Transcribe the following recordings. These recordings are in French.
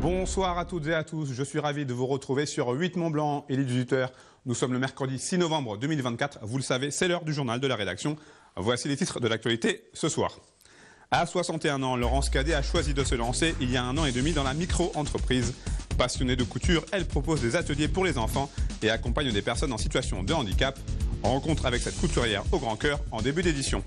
Bonsoir à toutes et à tous, je suis ravi de vous retrouver sur 8 Mont-Blanc et l'île du Nous sommes le mercredi 6 novembre 2024, vous le savez, c'est l'heure du journal de la rédaction. Voici les titres de l'actualité ce soir. À 61 ans, Laurence Cadet a choisi de se lancer il y a 1 an et demi dans la micro-entreprise. Passionnée de couture, elle propose des ateliers pour les enfants et accompagne des personnes en situation de handicap. Rencontre avec cette couturière au grand cœur en début d'édition.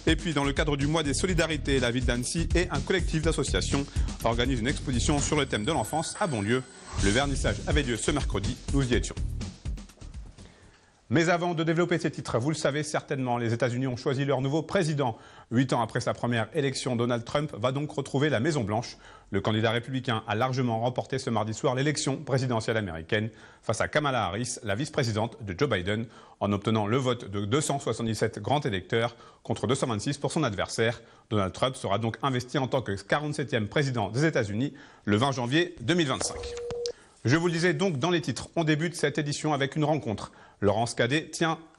Et puis, dans le cadre du mois des solidarités, la ville d'Annecy et un collectif d'associations organisent une exposition sur le thème de l'enfance à Bonlieu. Le vernissage avait lieu ce mercredi, nous y étions. Mais avant de développer ces titres, vous le savez certainement, les États-Unis ont choisi leur nouveau président. 8 ans après sa première élection, Donald Trump va donc retrouver la Maison-Blanche. Le candidat républicain a largement remporté ce mardi soir l'élection présidentielle américaine face à Kamala Harris, la vice-présidente de Joe Biden, en obtenant le vote de 277 grands électeurs contre 226 pour son adversaire. Donald Trump sera donc investi en tant que 47e président des États-Unis le 20 janvier 2025. Je vous le disais donc dans les titres, on débute cette édition avec une rencontre. Laurence Cadet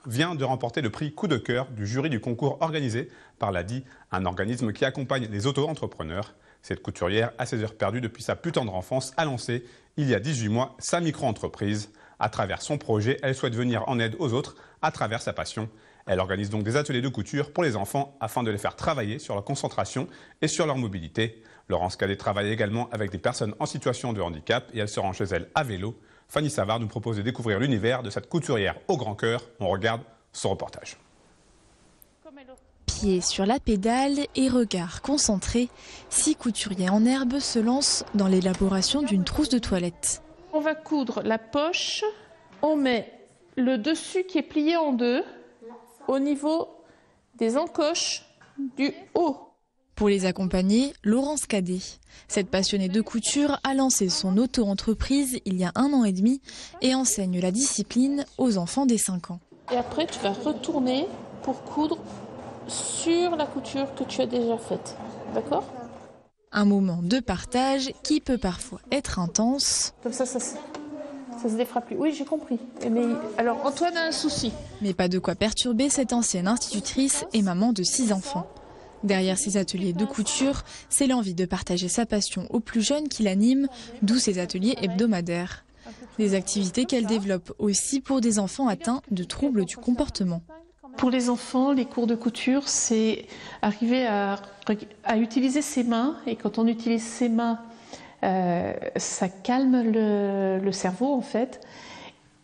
vient de remporter le prix Coup de cœur du jury du concours organisé par l'ADI, un organisme qui accompagne les auto-entrepreneurs. Cette couturière, à ses heures perdues depuis sa plus tendre enfance, a lancé, il y a 18 mois, sa micro-entreprise. À travers son projet, elle souhaite venir en aide aux autres à travers sa passion. Elle organise donc des ateliers de couture pour les enfants afin de les faire travailler sur leur concentration et sur leur mobilité. Laurence Cadet travaille également avec des personnes en situation de handicap et elle se rend chez elle à vélo. Fanny Savard nous propose de découvrir l'univers de cette couturière au grand cœur. On regarde son reportage. Pieds sur la pédale et regard concentré, 6 couturiers en herbe se lancent dans l'élaboration d'une trousse de toilette. On va coudre la poche, on met le dessus qui est plié en deux au niveau des encoches du haut. Pour les accompagner, Laurence Cadet. Cette passionnée de couture a lancé son auto-entreprise il y a 1 an et demi et enseigne la discipline aux enfants dès 5 ans. Et après, tu vas retourner pour coudre sur la couture que tu as déjà faite. D'accord ? Un moment de partage qui peut parfois être intense. Comme ça se défera plus. Oui, j'ai compris. Mais alors, Antoine a un souci. Mais pas de quoi perturber cette ancienne institutrice et maman de 6 enfants. Derrière ces ateliers de couture, c'est l'envie de partager sa passion aux plus jeunes qui l'animent, d'où ces ateliers hebdomadaires. Des activités qu'elle développe aussi pour des enfants atteints de troubles du comportement. Pour les enfants, les cours de couture, c'est arriver à utiliser ses mains. Et quand on utilise ses mains, ça calme le cerveau en fait.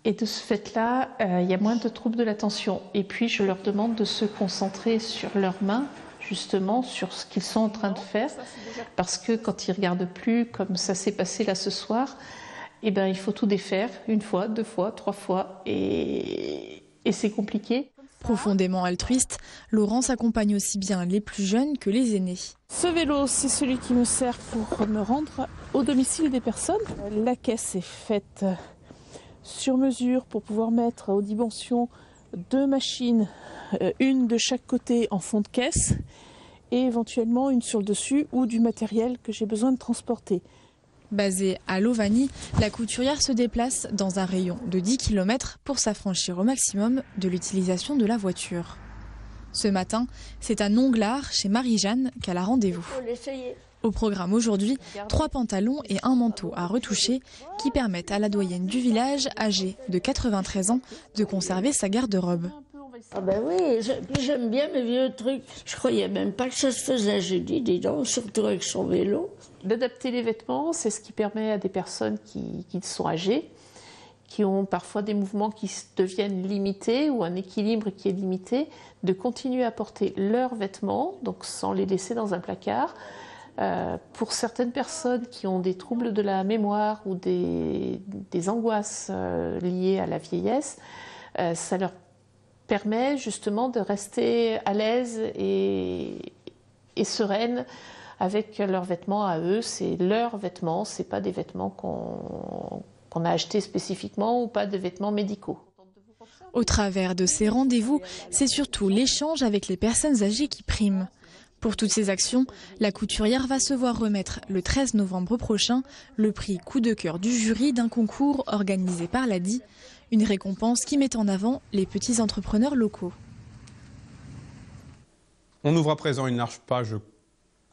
Et de ce fait-là, il y a moins de troubles de l'attention. Et puis, je leur demande de se concentrer sur leurs mains, justement sur ce qu'ils sont en train de faire, parce que quand ils ne regardent plus, comme ça s'est passé là ce soir, eh ben, il faut tout défaire, 1 fois, 2 fois, 3 fois, et c'est compliqué. Profondément altruiste, Laurence accompagne aussi bien les plus jeunes que les aînés. Ce vélo, c'est celui qui me sert pour me rendre au domicile des personnes. La caisse est faite sur mesure pour pouvoir mettre aux dimensions 2 machines, une de chaque côté en fond de caisse et éventuellement une sur le dessus ou du matériel que j'ai besoin de transporter. Basée à Lovani, la couturière se déplace dans un rayon de 10 km pour s'affranchir au maximum de l'utilisation de la voiture. Ce matin, c'est à Nonglard, chez Marie-Jeanne, qu'elle a rendez-vous. Au programme aujourd'hui, 3 pantalons et un manteau à retoucher qui permettent à la doyenne du village, âgée de 93 ans, de conserver sa garde-robe. Ah ben oui, j'aime bien mes vieux trucs. Je croyais même pas que ça se faisait, j'ai dit, dis donc, surtout avec son vélo. D'adapter les vêtements, c'est ce qui permet à des personnes qui sont âgées, qui ont parfois des mouvements qui deviennent limités ou un équilibre qui est limité, de continuer à porter leurs vêtements, donc sans les laisser dans un placard. Pour certaines personnes qui ont des troubles de la mémoire ou des angoisses liées à la vieillesse, ça leur permet justement de rester à l'aise et sereine avec leurs vêtements à eux. C'est leurs vêtements, c'est pas des vêtements qu'on a achetés spécifiquement ou pas de vêtements médicaux. Au travers de ces rendez-vous, c'est surtout l'échange avec les personnes âgées qui prime. Pour toutes ces actions, la couturière va se voir remettre le 13 novembre prochain le prix Coup de cœur du jury d'un concours organisé par l'ADI, une récompense qui met en avant les petits entrepreneurs locaux. On ouvre à présent une large page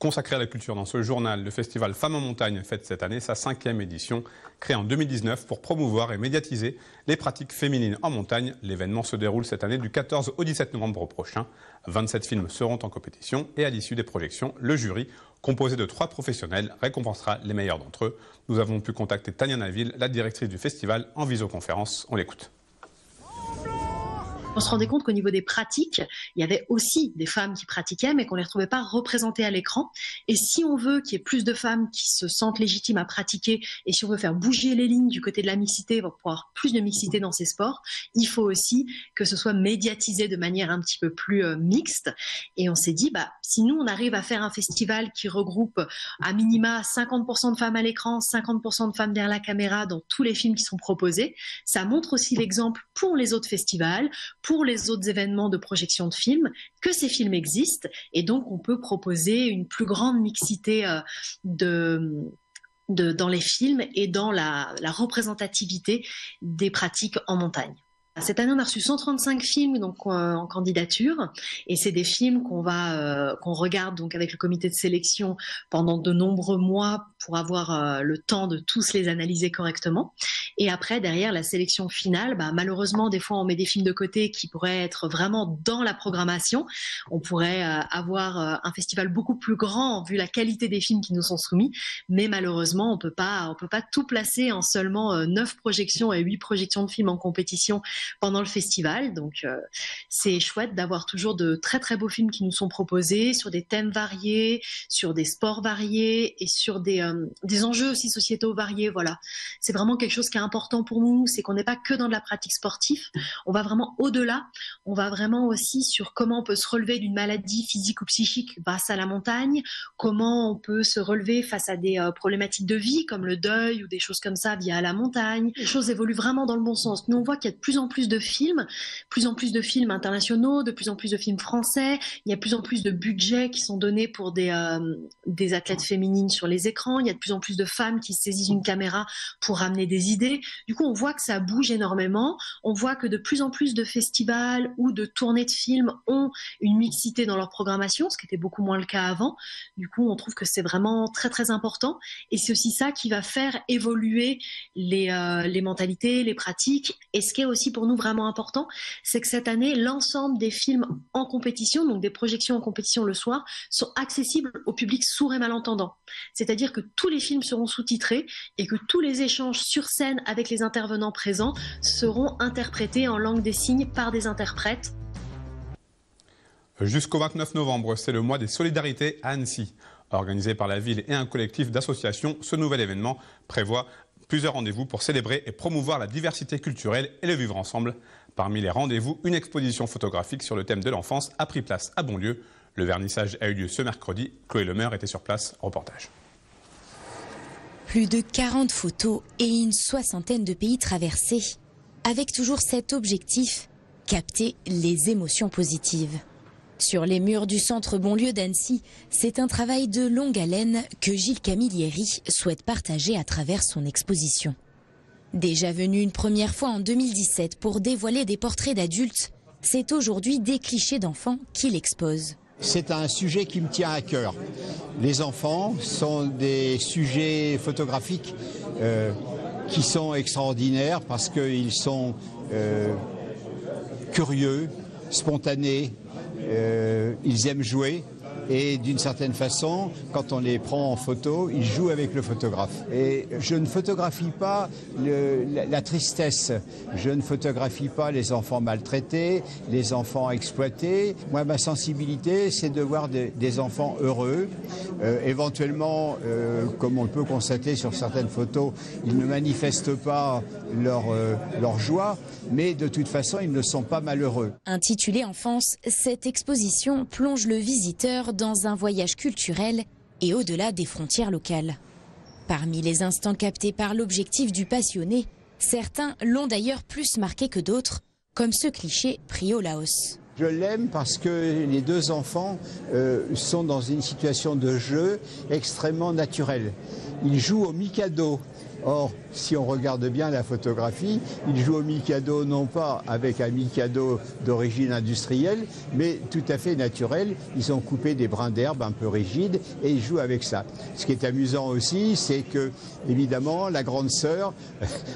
Consacré à la culture dans ce journal, le festival Femmes en montagne fête cette année sa 5e édition. Créé en 2019 pour promouvoir et médiatiser les pratiques féminines en montagne, l'événement se déroule cette année du 14 au 17 novembre prochain. 27 films seront en compétition et à l'issue des projections, le jury, composé de 3 professionnels, récompensera les meilleurs d'entre eux. Nous avons pu contacter Tania Naville, la directrice du festival, en visioconférence. On l'écoute. On se rendait compte qu'au niveau des pratiques, il y avait aussi des femmes qui pratiquaient, mais qu'on ne les retrouvait pas représentées à l'écran. Et si on veut qu'il y ait plus de femmes qui se sentent légitimes à pratiquer, et si on veut faire bouger les lignes du côté de la mixité, pour pouvoir plus de mixité dans ces sports, il faut aussi que ce soit médiatisé de manière un petit peu plus mixte. Et on s'est dit, si nous, on arrive à faire un festival qui regroupe à minima 50% de femmes à l'écran, 50% de femmes derrière la caméra dans tous les films qui sont proposés, ça montre aussi l'exemple pour les autres festivals, pour les autres événements de projection de films, que ces films existent, et donc on peut proposer une plus grande mixité dans les films et dans la représentativité des pratiques en montagne. Cette année, on a reçu 135 films donc en candidature, et c'est des films qu'on regarde donc avec le comité de sélection pendant de nombreux mois pour avoir le temps de tous les analyser correctement. Et après, derrière la sélection finale, malheureusement, des fois, on met des films de côté qui pourraient être vraiment dans la programmation. On pourrait avoir un festival beaucoup plus grand vu la qualité des films qui nous sont soumis, mais malheureusement, on peut pas tout placer en seulement 9 projections et 8 projections de films en compétition pendant le festival. Donc c'est chouette d'avoir toujours de très très beaux films qui nous sont proposés sur des thèmes variés, sur des sports variés et sur des enjeux aussi sociétaux variés. Voilà, c'est vraiment quelque chose qui est important pour nous, c'est qu'on n'est pas que dans de la pratique sportive, on va vraiment au-delà, on va vraiment aussi sur comment on peut se relever d'une maladie physique ou psychique grâce à la montagne, comment on peut se relever face à des problématiques de vie comme le deuil ou des choses comme ça via la montagne. Les choses évoluent vraiment dans le bon sens. Nous on voit qu'il y a de plus en plus de films internationaux, de plus en plus de films français, il y a de plus en plus de budgets qui sont donnés pour des athlètes féminines sur les écrans, il y a de plus en plus de femmes qui saisissent une caméra pour ramener des idées. Du coup, on voit que ça bouge énormément, on voit que de plus en plus de festivals ou de tournées de films ont une mixité dans leur programmation, ce qui était beaucoup moins le cas avant. Du coup, on trouve que c'est vraiment très très important, et c'est aussi ça qui va faire évoluer les mentalités, les pratiques. Et ce qui est aussi pour nous vraiment important, c'est que cette année, l'ensemble des films en compétition, donc des projections en compétition le soir, sont accessibles au public sourd et malentendant. C'est-à-dire que tous les films seront sous-titrés et que tous les échanges sur scène avec les intervenants présents seront interprétés en langue des signes par des interprètes. Jusqu'au 29 novembre, c'est le mois des solidarités à Annecy. Organisé par la ville et un collectif d'associations, ce nouvel événement prévoit plusieurs rendez-vous pour célébrer et promouvoir la diversité culturelle et le vivre ensemble. Parmi les rendez-vous, une exposition photographique sur le thème de l'enfance a pris place à Bonlieu. Le vernissage a eu lieu ce mercredi. Chloé Lemaire était sur place. Reportage. Plus de 40 photos et une 60aine de pays traversés. Avec toujours cet objectif, capter les émotions positives. Sur les murs du centre Bonlieu d'Annecy, c'est un travail de longue haleine que Gilles Camilleri souhaite partager à travers son exposition. Déjà venu une première fois en 2017 pour dévoiler des portraits d'adultes, c'est aujourd'hui des clichés d'enfants qu'il expose. C'est un sujet qui me tient à cœur. Les enfants sont des sujets photographiques qui sont extraordinaires parce qu'ils sont curieux, spontanés, ils aiment jouer. Et d'une certaine façon, quand on les prend en photo, ils jouent avec le photographe. Et je ne photographie pas la tristesse, je ne photographie pas les enfants maltraités, les enfants exploités. Moi, ma sensibilité, c'est de voir des enfants heureux. Éventuellement, comme on le peut constater sur certaines photos, ils ne manifestent pas leur joie, mais de toute façon, ils ne sont pas malheureux. Intitulée Enfance, cette exposition plonge le visiteur dans un voyage culturel et au-delà des frontières locales. Parmi les instants captés par l'objectif du passionné, certains l'ont d'ailleurs plus marqué que d'autres, comme ce cliché pris au Laos. Je l'aime parce que les deux enfants sont dans une situation de jeu extrêmement naturelle. Ils jouent au Mikado Or, si on regarde bien la photographie, ils jouent au Mikado non pas avec un Mikado d'origine industrielle, mais tout à fait naturel. Ils ont coupé des brins d'herbe un peu rigides et ils jouent avec ça. Ce qui est amusant aussi, c'est que, évidemment, la grande sœur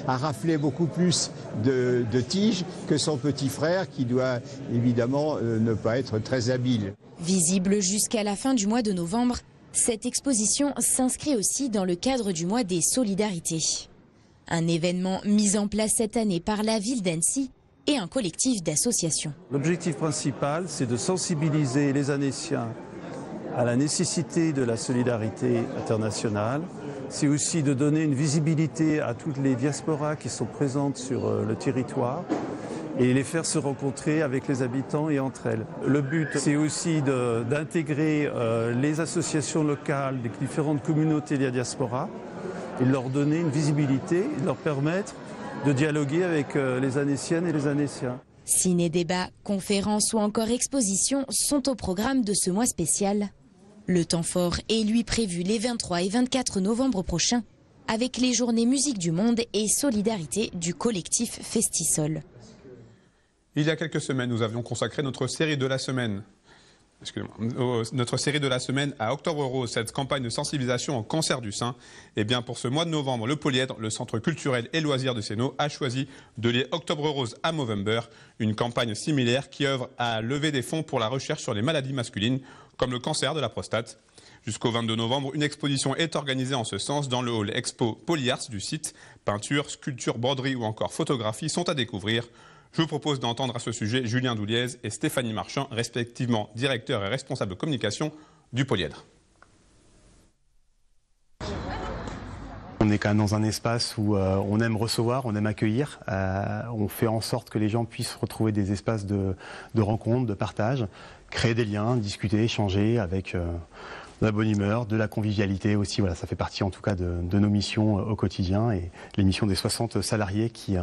a raflé beaucoup plus de tiges que son petit frère qui doit évidemment ne pas être très habile. Visible jusqu'à la fin du mois de novembre, cette exposition s'inscrit aussi dans le cadre du mois des solidarités. Un événement mis en place cette année par la ville d'Annecy et un collectif d'associations. L'objectif principal, c'est de sensibiliser les Annéciens à la nécessité de la solidarité internationale. C'est aussi de donner une visibilité à toutes les diasporas qui sont présentes sur le territoire et les faire se rencontrer avec les habitants et entre elles. Le but, c'est aussi d'intégrer les associations locales des différentes communautés de la diaspora et de leur donner une visibilité et de leur permettre de dialoguer avec les Annéciennes et les Annéciens. Ciné-débats, conférences ou encore expositions sont au programme de ce mois spécial. Le temps fort est lui prévu les 23 et 24 novembre prochains avec les journées musique du monde et solidarité du collectif Festisol. Il y a quelques semaines, nous avions consacré notre série de la semaine. Notre série de la semaine à Octobre Rose, cette campagne de sensibilisation au cancer du sein. Et bien pour ce mois de novembre, le Polyèdre, le centre culturel et loisirs de Sénaux, a choisi de lier Octobre Rose à Movember, une campagne similaire qui œuvre à lever des fonds pour la recherche sur les maladies masculines, comme le cancer de la prostate. Jusqu'au 22 novembre, une exposition est organisée en ce sens dans le hall Expo Polyarts du site. Peinture, sculpture, broderie ou encore photographie sont à découvrir. Je vous propose d'entendre à ce sujet Julien Douliez et Stéphanie Marchand, respectivement directeur et responsable de communication du Polyèdre. On est quand même dans un espace où on aime recevoir, on aime accueillir. On fait en sorte que les gens puissent retrouver des espaces de rencontre, de partage, créer des liens, discuter, échanger avec de la bonne humeur, de la convivialité aussi. Voilà, ça fait partie en tout cas de nos missions au quotidien et les missions des 60 salariés qui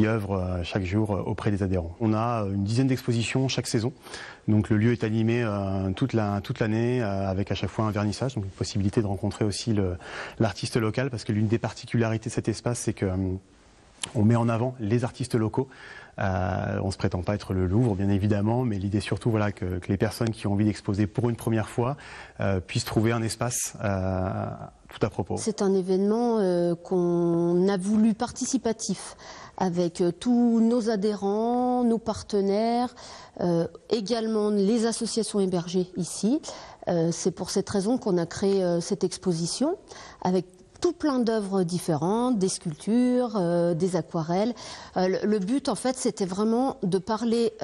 œuvrent chaque jour auprès des adhérents. On a une dizaine d'expositions chaque saison. Donc le lieu est animé toute l'année avec à chaque fois un vernissage, donc une possibilité de rencontrer aussi l'artiste local, parce que l'une des particularités de cet espace, c'est que on met en avant les artistes locaux. On ne se prétend pas être le Louvre, bien évidemment, mais l'idée surtout voilà, que les personnes qui ont envie d'exposer pour une première fois puissent trouver un espace tout à propos. C'est un événement qu'on a voulu participatif avec tous nos adhérents, nos partenaires, également les associations hébergées ici. C'est pour cette raison qu'on a créé cette exposition avec tout plein d'œuvres différentes, des sculptures, des aquarelles. Le but, en fait, c'était vraiment de parler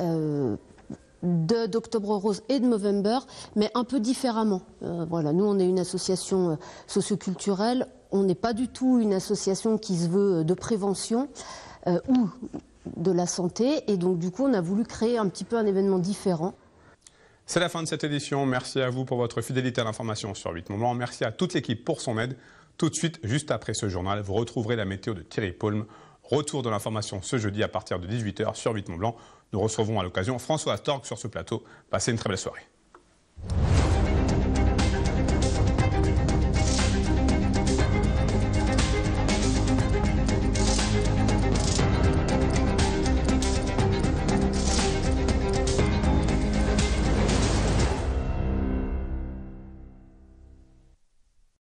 d'Octobre Rose et de Movember, mais un peu différemment. Voilà, nous, on est une association socioculturelle. On n'est pas du tout une association qui se veut de prévention ou de la santé. Et donc, du coup, on a voulu créer un petit peu un événement différent. C'est la fin de cette édition. Merci à vous pour votre fidélité à l'information sur 8 Mont-Blanc. Merci à toute l'équipe pour son aide. Tout de suite, juste après ce journal, vous retrouverez la météo de Thierry Paulme. Retour de l'information ce jeudi à partir de 18 h sur 8 Mont-Blanc. Nous recevrons à l'occasion François Torgue sur ce plateau. Passez une très belle soirée.